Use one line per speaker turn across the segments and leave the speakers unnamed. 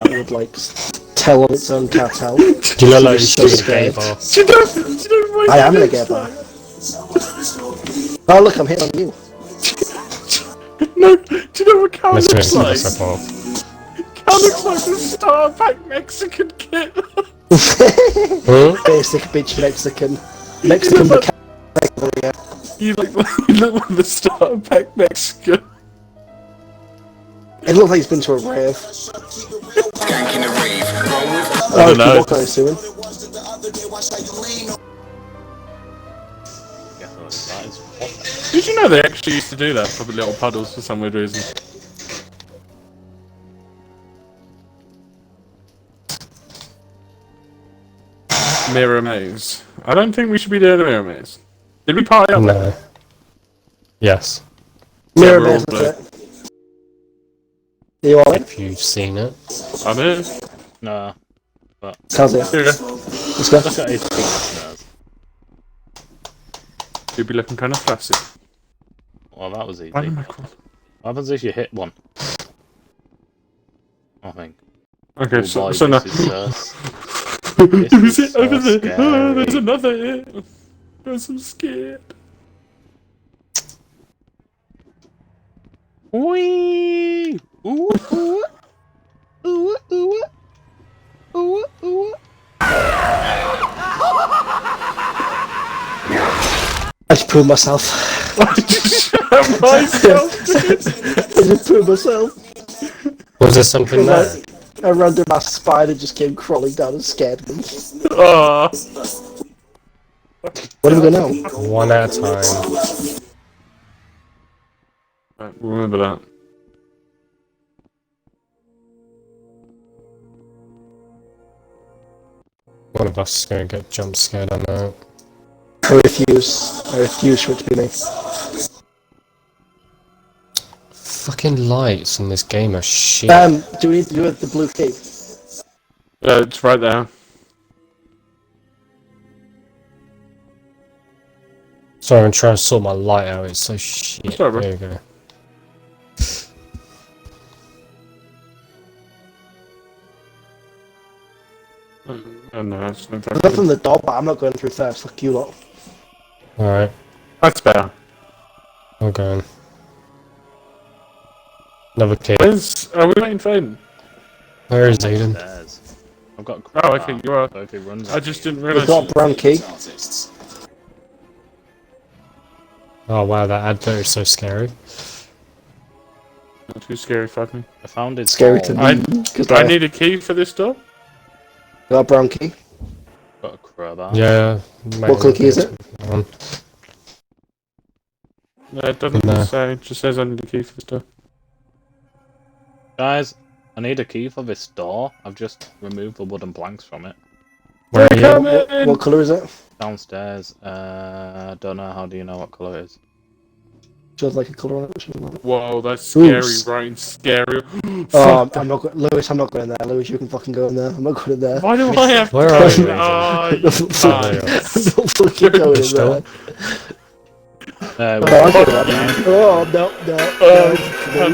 that would like tell on its own tattoo.
Do you look like you should be in a gay bar?
I am in a gay bar. Oh look, I'm hitting on you.
No, do you know what Cal
Let's
looks
make
like?
myself off.
Cal looks like the Star Pack Mexican kid.
Basic bitch Mexican. Mexican vocabulary.
You look like the Star Pack Mexican.
It looks like he's been to a rave.
I don't know.
Walk out soon.
Did you know they actually used to do that for the little puddles for some weird reason? Mirror maze. I don't think we should be doing a mirror maze. Did we party up?
No. Yes.
Mirror
we're all
maze,
blue.
that's it. You all in?
If you've seen it.
I'm here.
No. But
How's it?
Here.
Let's go.
look at his feet.
You'd be looking kind of flaccid.
Well, that was easy.
Why am I crawling?
What happens if you hit one? I think.
Okay,
Oh
so,
boy,
so now.
this is worse.
Who's it
so
over there? Oh,
scary.
there's another here. I'm so scared.
Wee! Ooh, ooh, ooh, ooh, ooh, ooh.
I just proved myself.
I just shot myself, dude.
I just proved myself.
Was there something there?
A random ass spider just came crawling down and scared me.
Oh.
What do we go now?
One at a time.
Right, remember that.
One of us is going to get jump scared, I know.
I refuse. I refuse for it to be me.
Fucking lights in this game are shit.
Do we need to do it with the blue key?
It's right there.
Sorry, I'm trying to sort my light out, it's so shit.
Sorry, bro.
There you go.
Oh no, that's not
There's nothing in the door, but I'm not going through first. Look, you lot.
Alright,
That's better.
I'm going. Another key.
Are we waiting for him?
Where is Aiden?
There's. I've got.
Oh, okay, you are.
So if he runs,
I just didn't
We've
realise.
got a brown key.
Oh wow, that advert is so scary.
Not too scary, fuck me.
I found it.
Scary to
I-
me. Because
I need a key for this door.
got a brown key.
Got a crowbar.
Yeah.
What colour key is it?
No, it doesn't
No.
say. It just says I need a key for this door.
Guys, I need a key for this door. I've just removed the wooden planks from it.
Where are you?
What colour is it?
Downstairs. Don't know. How do you know what colour it is?
Shows like a colour on it. Which one?
Whoa, that's scary,
Oops.
Ryan. Scary.
Oh, I'm not going. Lewis, I'm not going there. Lewis, you can fucking go in there. I'm not going in there.
Why do I have
Where
to?
are you,
Oh,
I'm
you
not
cunt.
fucking going in
Which door?
there.
We
Oh, I'm
got
going
it.
there. Oh, no, no.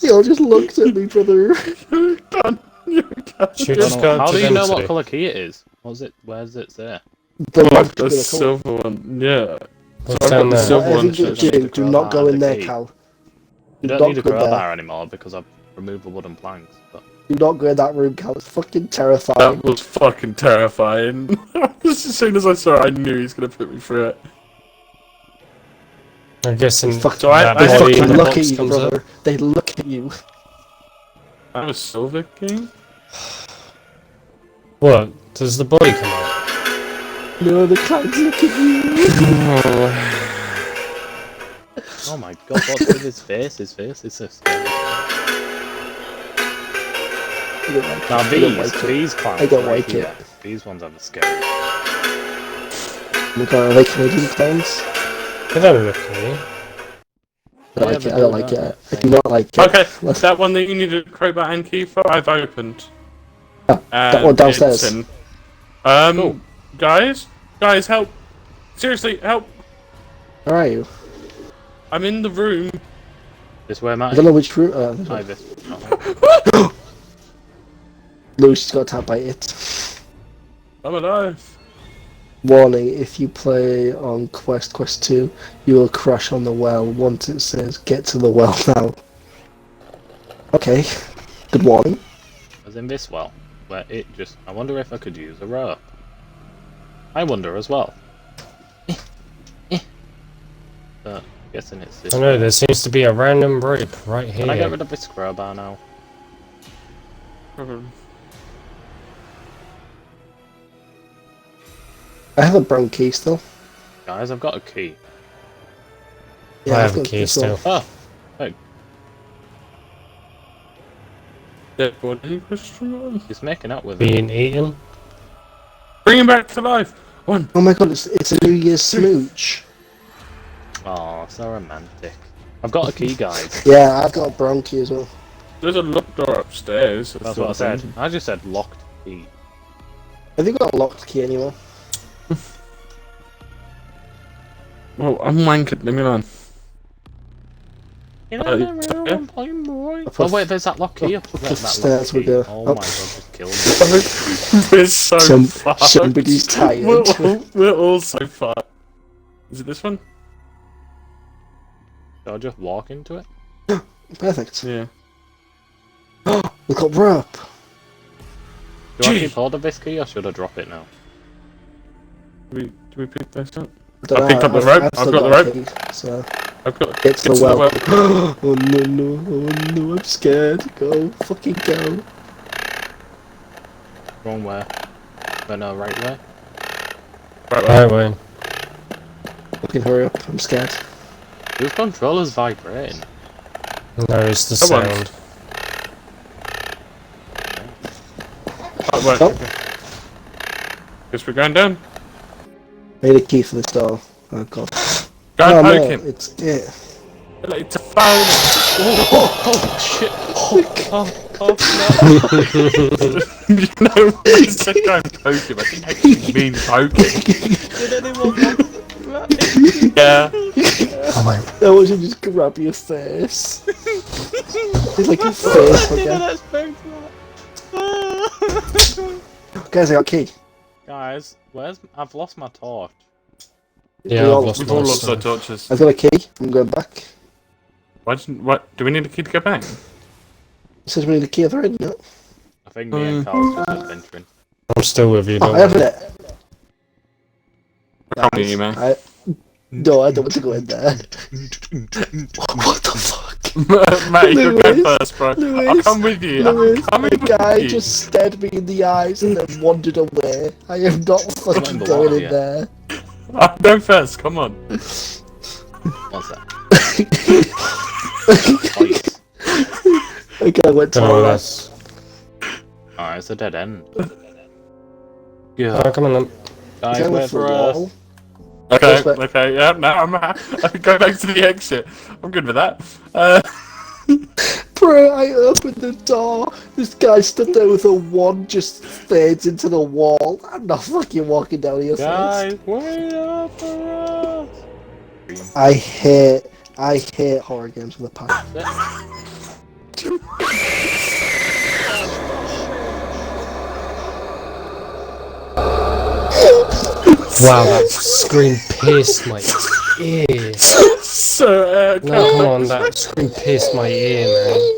You all just looked at me, brother.
You're done. You're done.
Should we just go
How
to
do you
them
know what
today?
colour key it is? What's it? Where's it say?
The
Oh,
lock
the
to the colour.
silver one. Yeah.
What's
So
down
the
there?
silver
Whatever
one
you
says.
do not go in there,
Key.
Cal.
You
Do
don't
not
need a
go in there.
crowbar anymore because I've removed the wooden planks. But
Do not go in that room, Cal. It's fucking terrifying.
That was fucking terrifying. As soon as I saw it, I knew he was gonna put me through it.
I'm guessing
Fuck,
So I-
that
they
I-
body in
fucking
the
look
box
at you,
comes up.
brother. They look at you.
I'm a silver king?
What? Does the body come out?
No, the clowns look at you.
oh my god, what's with his face? His face is so scary.
I don't like
Now
it. I don't like it.
these clowns
I don't
right
like it.
here, these ones are the scary.
Oh my god, are they Canadian clowns?
They don't look at me.
I don't like it. I don't like it. I do not like it.
Okay,
Let's-
that one that you needed a crowbar and key for, I've opened.
that one downstairs.
it's in-
Cool.
Guys, help! Seriously, help!
Where are you?
I'm in the room.
This way,
I
Matt.
don't know which route.
Hi, this. Oh.
Lucy's got tapped by it.
I'm alive.
Warning, if you play on Quest 2, you will crash on the well once it says, get to the well now. Okay, good warning.
As in this well, where it just... I wonder if I could use a rope. I wonder as well. But, guessing it's this
I know,
way.
there seems to be a random rope right here.
Can I get rid of this crowbar now?
I have a brown key still.
Guys, I've got a key.
I have
I've
a
got
key
this one.
still.
Oh! Hey,
Dead body question mark?
he's making out with it.
Being eaten?
Bring him back to life. One.
Oh my god, it's a New Year's smooch.
Oh, so romantic. I've got a key, guys.
Yeah, I've got a brown key as well.
There's a locked door upstairs.
That's what I said. I just said locked key.
Have you got a locked key anywhere?
Oh, I'm wanking. Leave me alone.
You
know,
know,
yeah.
Oh wait, there's that lock key.
Up the stairs we go.
Oh
Oh.
my god, just killed me.
We're so fucked.
Somebody's tired.
We're all so fucked. Is it this one?
Should I just walk into it?
Perfect.
Yeah.
We've got rope.
Do I
Gee.
keep hold of this key or should I drop it now?
Do we pick this up?
Dunno,
I picked up the rope. I've
still
got the
a
rope.
key, so
I've got
it's the
to
well. Oh no, oh no, I'm scared. Go, fucking go.
Wrong way. But no, right way.
Right way.
Fucking hurry up, I'm scared.
Whose controller's vibrating?
No, it's the
Come on.
sound.
Oh, wait.
Oh.
Guess we're going down.
Made a key for this door. Oh god.
Go
Oh
and
no,
poke him.
it's it.
It's a phone.
Oh shit! Oh
You know when I said go and poke him, I didn't actually mean poking.
Did anyone want
Yeah.
Oh my.
I want you to just grab your face. It's like a face hugger. Guys, I got a key.
Guys, I've lost my torch.
Yeah,
We all-
I've lost
We've all
my
lost our
stuff.
torches.
I've got a key. I'm going back.
What? Do we need a key to get back?
It says we need a key at the end, no?
I think me and Carl's just adventuring.
I'm still with you,
Oh,
don't
I have
worry.
it.
I can't hear you, man.
No, I don't want to go in there. What the fuck?
Mate, you go
Lewis,
first, bro. I'll
Lewis,
come with you.
Lewis,
I'm coming
the
with
guy
you.
just stared me in the eyes and then wandered away. I am not fucking
in the
going
water
in
yet.
there.
I'll go first. Come on.
What's that? Ice.
Okay, I went
Don't know
to
what that's.
Alright, it's a dead end.
Oh,
Yeah.
come on then.
Guys, wait for us.
Okay,
Yes, but-
okay, yeah, no, I can go back to the exit. I'm good with that.
Bro, I opened the door. This guy stood there with a wand, just fades into the wall. I'm not fucking walking down here
Guys,
first.
wait up for us!
I hate horror games with a passion.
Wow, that scream pierced my ear.
So,
No, come on, that scream pierced my ear, man.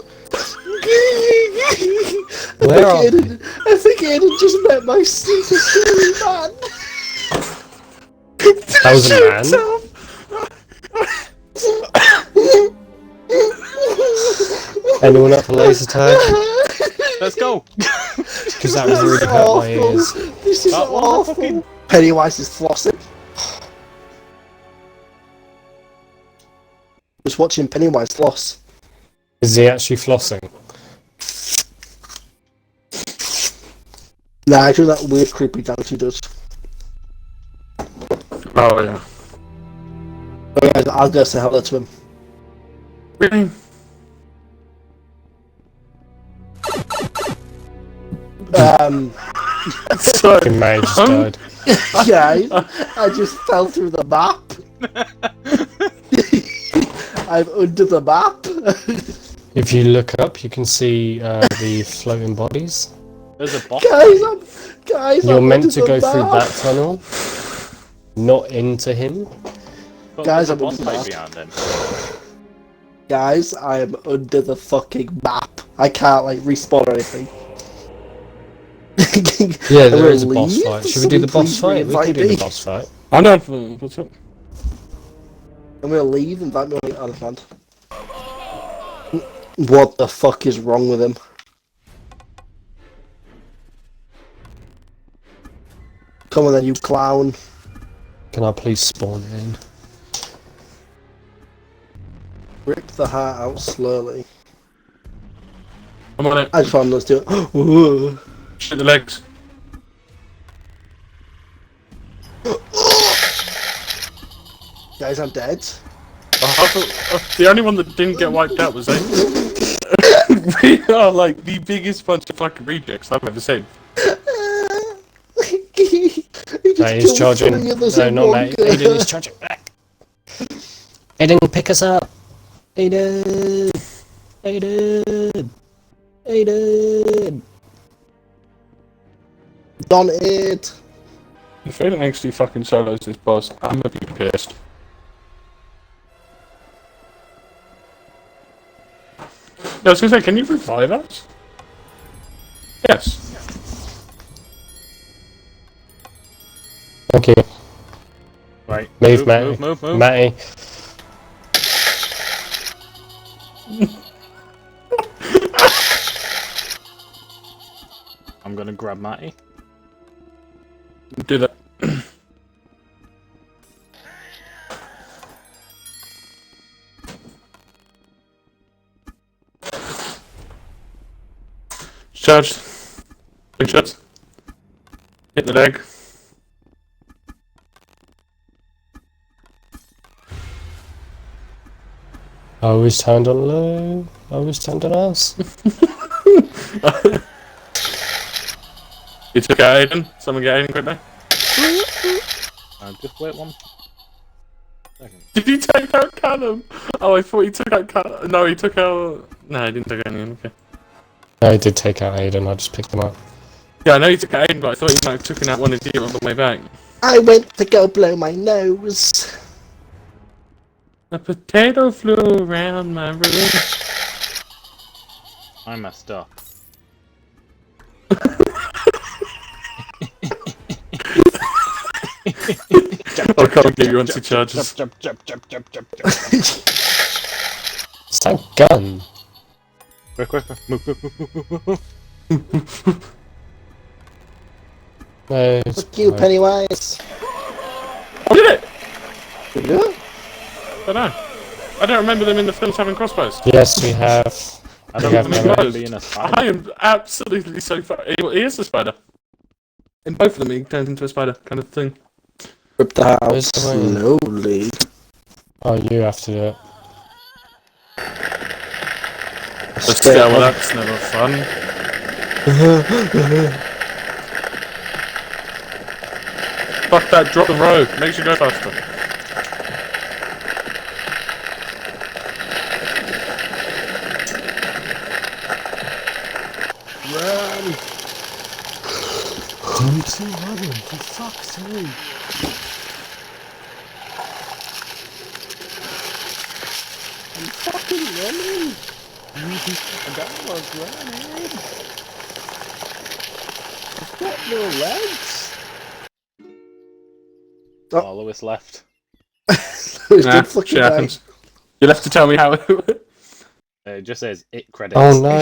Where are
I think Aiden just met my super scary man.
That was a man? Anyone up for laser tag?
Let's go!
Because that really hurt my ears.
This is
That was a
awful.
fucking-
Pennywise is flossing. Just watching Pennywise floss.
Is he actually flossing?
Nah, I do that weird creepy dance he does.
oh yeah.
Alright, I'll go say hello to him.
Really? So,
Fucking man just died.
Guys, I just fell through the map. I'm under the map.
If you look up, you can see the floating bodies.
There's a boss.
Guys,
You're
I'm
meant
under
to
the
go through
map.
that tunnel, not into him.
But
Guys,
there's a
I'm
boss
under
fight
the
behind him.
Guys, I am under the fucking map. I can't like respawn or anything.
Yeah,
I'm
there
gonna
is a boss
leave.
fight. Should we do the boss
Somebody
fight?
please
We can
re-invite
do the
me.
boss fight.
I know. What's up?
I'm gonna leave. Invite me on the other hand. What the fuck is wrong with him? Come on then, you clown.
Can I please spawn in?
Rip the heart out slowly.
I'm on it.
I just found let's do it.
Shoot the legs.
Guys, I'm dead.
The only one that didn't get wiped out was Aiden. We are like the biggest bunch of fucking rejects I've ever seen.
He just
Right, he's
killed
charging.
3 others
No,
in
not
one
mate.
go.
Aiden is charging back. Aiden, pick us up. Aiden. Aiden. Aiden.
Done it.
If Aiden actually fucking solos this boss, I'm gonna be pissed. Yeah, I was gonna say, can you revive us? Yes.
Thank you.
Right.
Move, Matty.
Move.
Matty.
I'm gonna grab Matty.
Do that. Charged. Big shots. Hit the leg.
I always turned on low. I always turned on us.
You took out Aiden. Someone get Aiden quickly.
Just wait 1 second.
Did he take out Callum? Oh, I thought he took out Callum. No, he took out. No, he didn't take out anyone. Okay.
No, I did take out Aiden. I just picked him up.
Yeah, I know he took out Aiden, but I thought he might have taken out one of you on the way back.
I went to go blow my nose.
A potato flew around my room.
I messed up.
I'll come and get you onto charges.
Jump.
It's that gun.
Quick. Move.
No,
Fuck you, Pennywise.
I did it!
Yeah.
I don't know. I don't remember them in the films having crossbows.
yes, we have.
I don't
We have
remember
no-
him being a spider.
I am absolutely so far. He is a spider. In both of them, he turns into a spider kind of thing.
Rip the heart out
Where's the way?
slowly.
Oh, you have to do it.
But still, well, that's never fun. Fuck that, drop the road. Makes you go faster.
Run.
I'm too running, for fuck's sake.
I'm fucking running.
That was running.
I've got no legs.
Oh, Lewis left.
Who's
Nah,
dead fucking
shit
die?
happens. You'll have to tell me how it
It just says it credits.
Oh no.